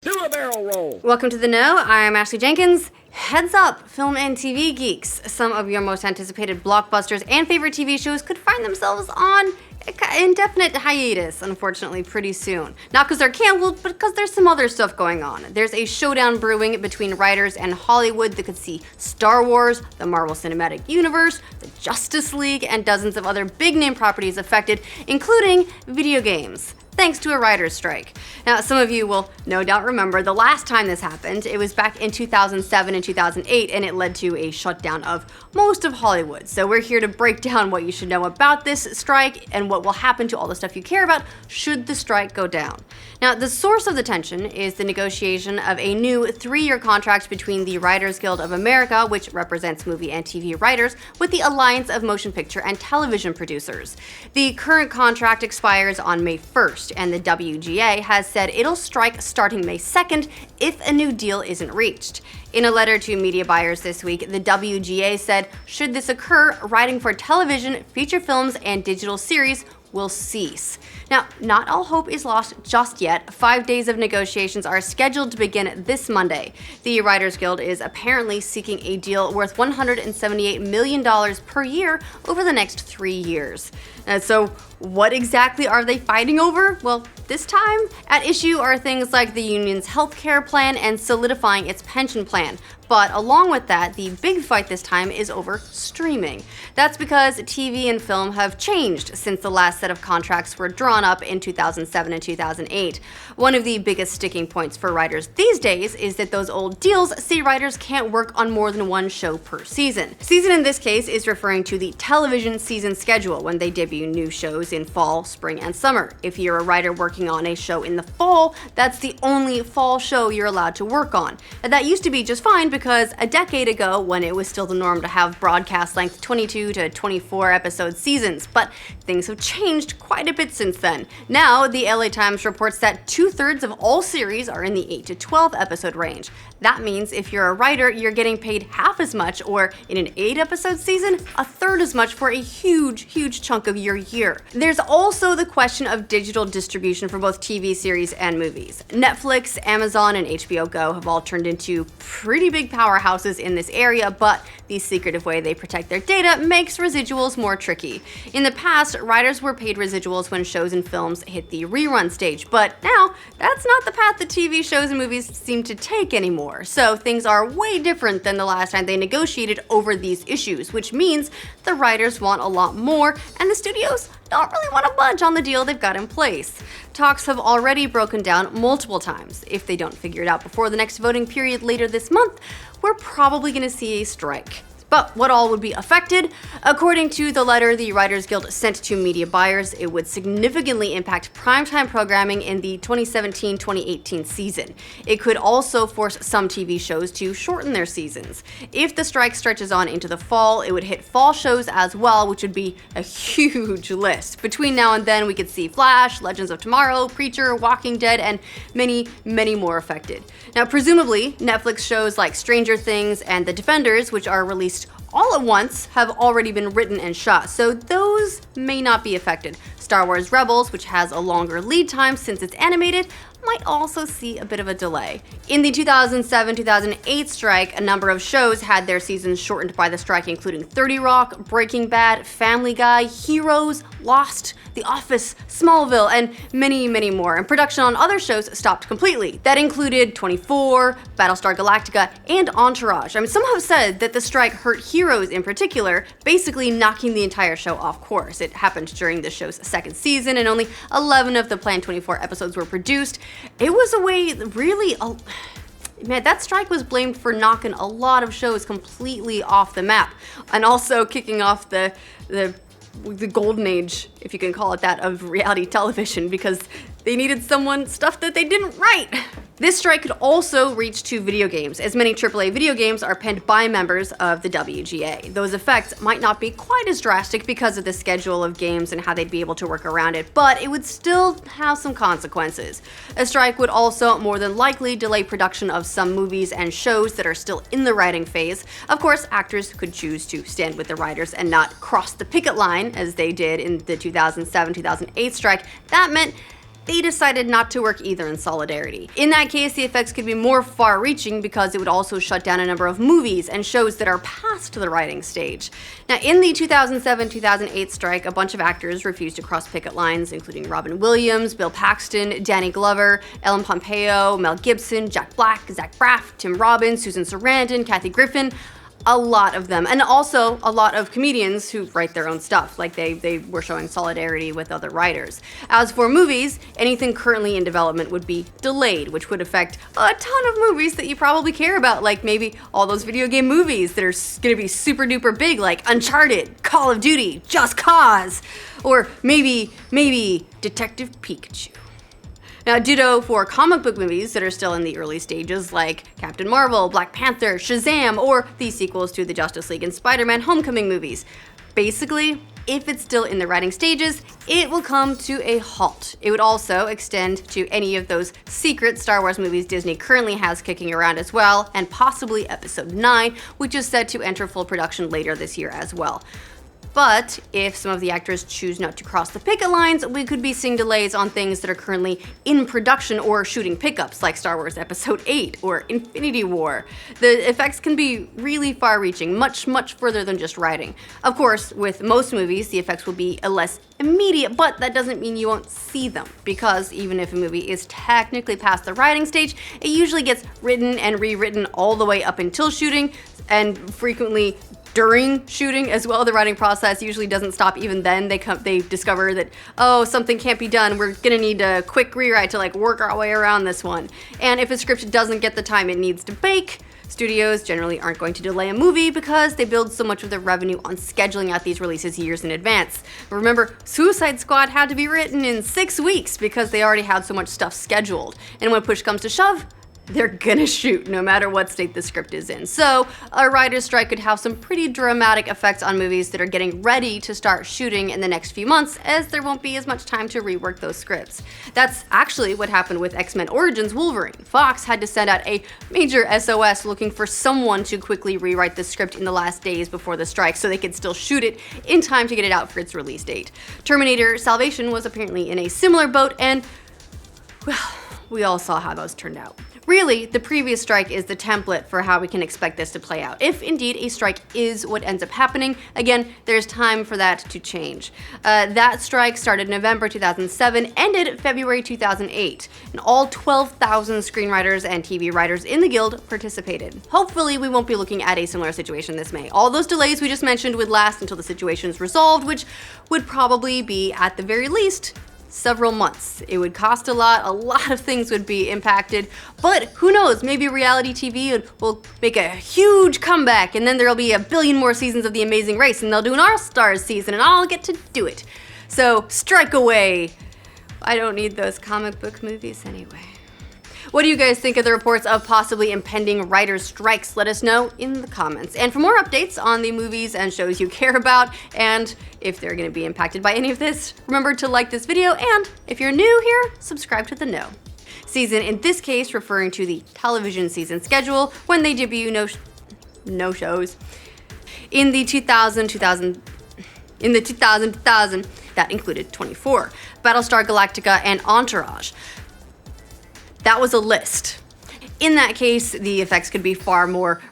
Do a barrel roll. Welcome to The Know. I'm Ashley Jenkins. Heads up, film and TV geeks. Some of your most anticipated blockbusters and favorite TV shows could find themselves on indefinite hiatus, unfortunately, pretty soon. Not because they're canceled, but because there's some other stuff going on. There's a showdown brewing between writers and Hollywood that could see Star Wars, the Marvel Cinematic Universe, the Justice League, and dozens of other big-name properties affected, including video games, thanks to a writer's strike. Now, some of you will no doubt remember the last time this happened. It was back in 2007 and 2008, and it led to a shutdown of most of Hollywood. So we're here to break down what you should know about this strike and what will happen to all the stuff you care about should the strike go down. Now, the source of the tension is the negotiation of a new 3-year contract between the Writers Guild of America, which represents movie and TV writers, with the Alliance of Motion Picture and Television Producers. The current contract expires on May 1st, and the WGA has said it'll strike starting May 2nd if a new deal isn't reached. In a letter to media buyers this week, the WGA said, should this occur, writing for television, feature films, and digital series will cease. Now, not all hope is lost just yet. 5 days of negotiations are scheduled to begin this Monday. The Writers Guild is apparently seeking a deal worth $178 million per year over the next 3 years. So what exactly are they fighting over? Well, this time at issue are things like the union's healthcare plan and solidifying its pension plan. But along with that, the big fight this time is over streaming. That's because TV and film have changed since the last set of contracts were drawn up in 2007 and 2008. One of the biggest sticking points for writers these days is that those old deals say writers can't work on more than one show per season. Season in this case is referring to the television season schedule when they debut new shows in fall, spring, and summer. If you're a writer working on a show in the fall, that's the only fall show you're allowed to work on. And that used to be just fine because a decade ago, when it was still the norm to have broadcast length 22 to 24 episode seasons, but things have changed quite a bit since then. Now, the LA Times reports that 2/3 of all series are in the 8 to 12 episode range. That means if you're a writer, you're getting paid half as much, or in an 8 episode season, 1/3 as much for a huge chunk of your year. There's also the question of digital distribution for both TV series and movies. Netflix, Amazon, and HBO Go have all turned into pretty big powerhouses in this area, but the secretive way they protect their data makes residuals more tricky. In the past, writers were paid residuals when shows and films hit the rerun stage, but now that's not the path that TV shows and movies seem to take anymore. So things are way different than the last time they negotiated over these issues, which means the writers want a lot more, and the studios don't really want to budge on the deal they've got in place. Talks have already broken down multiple times. If they don't figure it out before the next voting period later this month, we're probably going to see a strike. But what all would be affected? According to the letter the Writers Guild sent to media buyers, it would significantly impact primetime programming in the 2017-2018 season. It could also force some TV shows to shorten their seasons. If the strike stretches on into the fall, it would hit fall shows as well, which would be a huge list. Between now and then, we could see Flash, Legends of Tomorrow, Preacher, Walking Dead, and many more affected. Now, presumably, Netflix shows like Stranger Things and The Defenders, which are released all at once, have already been written and shot, so those may not be affected. Star Wars Rebels, which has a longer lead time since it's animated, might also see a bit of a delay. In the 2007-2008 strike, a number of shows had their seasons shortened by the strike, including 30 Rock, Breaking Bad, Family Guy, Heroes, Lost, The Office, Smallville, and many more. And production on other shows stopped completely. That included 24, Battlestar Galactica, and Entourage. I mean, some have said that the strike hurt Heroes in particular, basically knocking the entire show off course. It happened during the show's second season, and only 11 of the planned 24 episodes were produced. It was a way, really, man, that strike was blamed for knocking a lot of shows completely off the map, and also kicking off the golden age, if you can call it that, of reality television, because they needed stuff that they didn't write. This strike could also reach to video games, as many AAA video games are penned by members of the WGA. Those effects might not be quite as drastic because of the schedule of games and how they'd be able to work around it, but it would still have some consequences. A strike would also more than likely delay production of some movies and shows that are still in the writing phase. Of course, actors could choose to stand with the writers and not cross the picket line, as they did in the 2007-2008 strike. That meant they decided not to work either in solidarity. In that case, the effects could be more far-reaching because it would also shut down a number of movies and shows that are past the writing stage. Now, in the 2007-2008 strike, a bunch of actors refused to cross picket lines, including Robin Williams, Bill Paxton, Danny Glover, Ellen Pompeo, Mel Gibson, Jack Black, Zach Braff, Tim Robbins, Susan Sarandon, Kathy Griffin. A lot of them, and also a lot of comedians who write their own stuff, like they were showing solidarity with other writers. As for movies, anything currently in development would be delayed, which would affect a ton of movies that you probably care about, like maybe all those video game movies that are gonna be super duper big, like Uncharted, Call of Duty, Just Cause, or maybe Detective Pikachu. Now, ditto for comic book movies that are still in the early stages, like Captain Marvel, Black Panther, Shazam, or the sequels to the Justice League and Spider-Man Homecoming movies. Basically, if it's still in the writing stages, it will come to a halt. It would also extend to any of those secret Star Wars movies Disney currently has kicking around as well, and possibly Episode 9, which is set to enter full production later this year as well. But if some of the actors choose not to cross the picket lines, we could be seeing delays on things that are currently in production or shooting pickups, like Star Wars Episode 8 or Infinity War. The effects can be really far-reaching, much further than just writing. Of course, with most movies, the effects will be less immediate, but that doesn't mean you won't see them, because even if a movie is technically past the writing stage, it usually gets written and rewritten all the way up until shooting, and frequently during shooting as well. The writing process usually doesn't stop even then. They discover that, oh, something can't be done. We're gonna need a quick rewrite to like work our way around this one. And if a script doesn't get the time it needs to bake, studios generally aren't going to delay a movie because they build so much of their revenue on scheduling out these releases years in advance. Remember, Suicide Squad had to be written in 6 weeks because they already had so much stuff scheduled. And when push comes to shove, they're gonna shoot no matter what state the script is in. So a writer's strike could have some pretty dramatic effects on movies that are getting ready to start shooting in the next few months, as there won't be as much time to rework those scripts. That's actually what happened with X-Men Origins Wolverine. Fox had to send out a major SOS looking for someone to quickly rewrite the script in the last days before the strike so they could still shoot it in time to get it out for its release date. Terminator Salvation was apparently in a similar boat, and well, we all saw how those turned out. Really, the previous strike is the template for how we can expect this to play out. If indeed a strike is what ends up happening, again, there's time for that to change. That strike started November 2007, ended February 2008, and all 12,000 screenwriters and TV writers in the guild participated. Hopefully, we won't be looking at a similar situation this May. All those delays we just mentioned would last until the situation is resolved, which would probably be, at the very least, several months. It would cost a lot of things would be impacted, but who knows, maybe reality TV will make a huge comeback, and then there'll be a billion more seasons of The Amazing Race, and they'll do an All-Stars season, and I'll get to do it. So strike away. I don't need those comic book movies anyway. What do you guys think of the reports of possibly impending writers' strikes? Let us know in the comments. And for more updates on the movies and shows you care about, and if they're going to be impacted by any of this, remember to like this video, and if you're new here, subscribe to the know. Season in this case referring to the television season schedule when they debut no shows. In the 2000 that included 24, Battlestar Galactica, and Entourage. That was a list. In that case, the effects could be far more